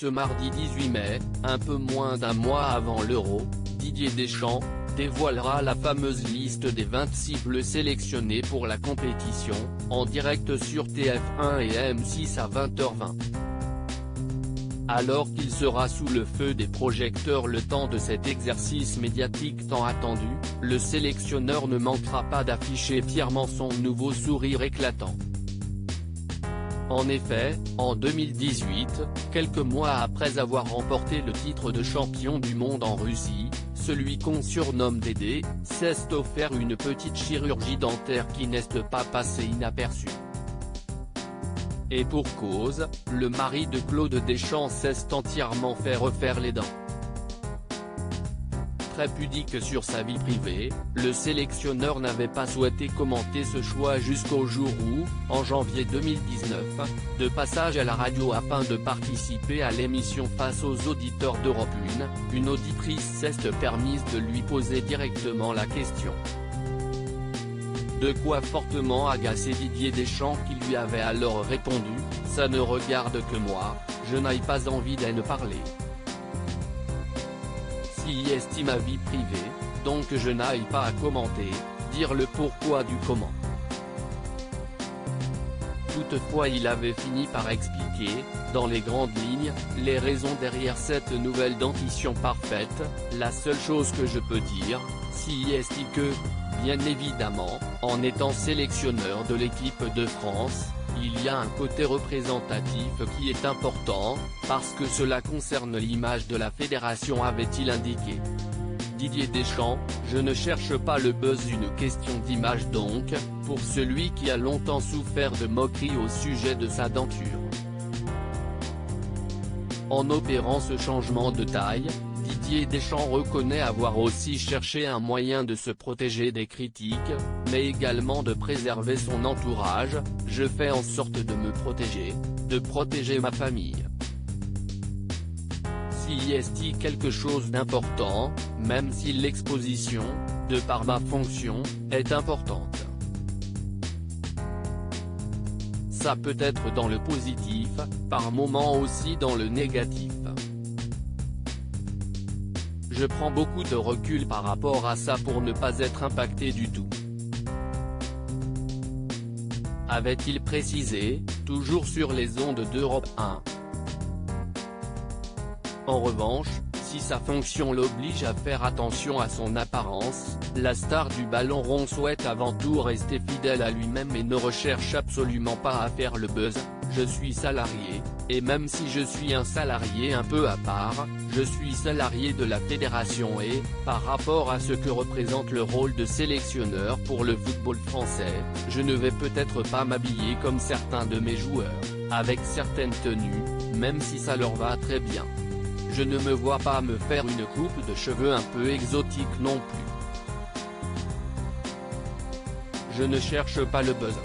Ce mardi 18 mai, un peu moins d'un mois avant l'Euro, Didier Deschamps dévoilera la fameuse liste des 26 bleus sélectionnés pour la compétition, en direct sur TF1 et M6 à 20h20. Alors qu'il sera sous le feu des projecteurs le temps de cet exercice médiatique tant attendu, le sélectionneur ne manquera pas d'afficher fièrement son nouveau sourire éclatant. En effet, en 2018, quelques mois après avoir remporté le titre de champion du monde en Russie, celui qu'on surnomme Dédé, s'est offert une petite chirurgie dentaire qui n'est pas passée inaperçue. Et pour cause, le mari de Claude Deschamps s'est entièrement fait refaire les dents. Très pudique sur sa vie privée, le sélectionneur n'avait pas souhaité commenter ce choix jusqu'au jour où, en janvier 2019, de passage à la radio afin de participer à l'émission face aux auditeurs d'Europe 1, une auditrice s'est permise de lui poser directement la question. De quoi fortement agacé Didier Deschamps qui lui avait alors répondu « Ça ne regarde que moi, je n'ai pas envie d'en parler. S'il estime ma vie privée, donc je n'aille pas à commenter, dire le pourquoi du comment ». Toutefois il avait fini par expliquer, dans les grandes lignes, les raisons derrière cette nouvelle dentition parfaite. La seule chose que je peux dire, si est que, bien évidemment, en étant sélectionneur de l'équipe de France, il y a un côté représentatif qui est important, parce que cela concerne l'image de la fédération, avait-il indiqué. Didier Deschamps, je ne cherche pas le buzz, une question d'image donc, pour celui qui a longtemps souffert de moqueries au sujet de sa denture. En opérant ce changement de taille, Didier Deschamps reconnaît avoir aussi cherché un moyen de se protéger des critiques, mais également de préserver son entourage. Je fais en sorte de me protéger, de protéger ma famille. Si est quelque chose d'important, même si l'exposition, de par ma fonction, est importante. Ça peut être dans le positif, par moments aussi dans le négatif. Je prends beaucoup de recul par rapport à ça pour ne pas être impacté du tout. Avait-il précisé, toujours sur les ondes d'Europe 1. En revanche, si sa fonction l'oblige à faire attention à son apparence, la star du ballon rond souhaite avant tout rester fidèle à lui-même et ne recherche absolument pas à faire le buzz. Je suis salarié, et même si je suis un salarié un peu à part, je suis salarié de la fédération et, par rapport à ce que représente le rôle de sélectionneur pour le football français, je ne vais peut-être pas m'habiller comme certains de mes joueurs, avec certaines tenues, même si ça leur va très bien. Je ne me vois pas me faire une coupe de cheveux un peu exotique non plus. Je ne cherche pas le buzz.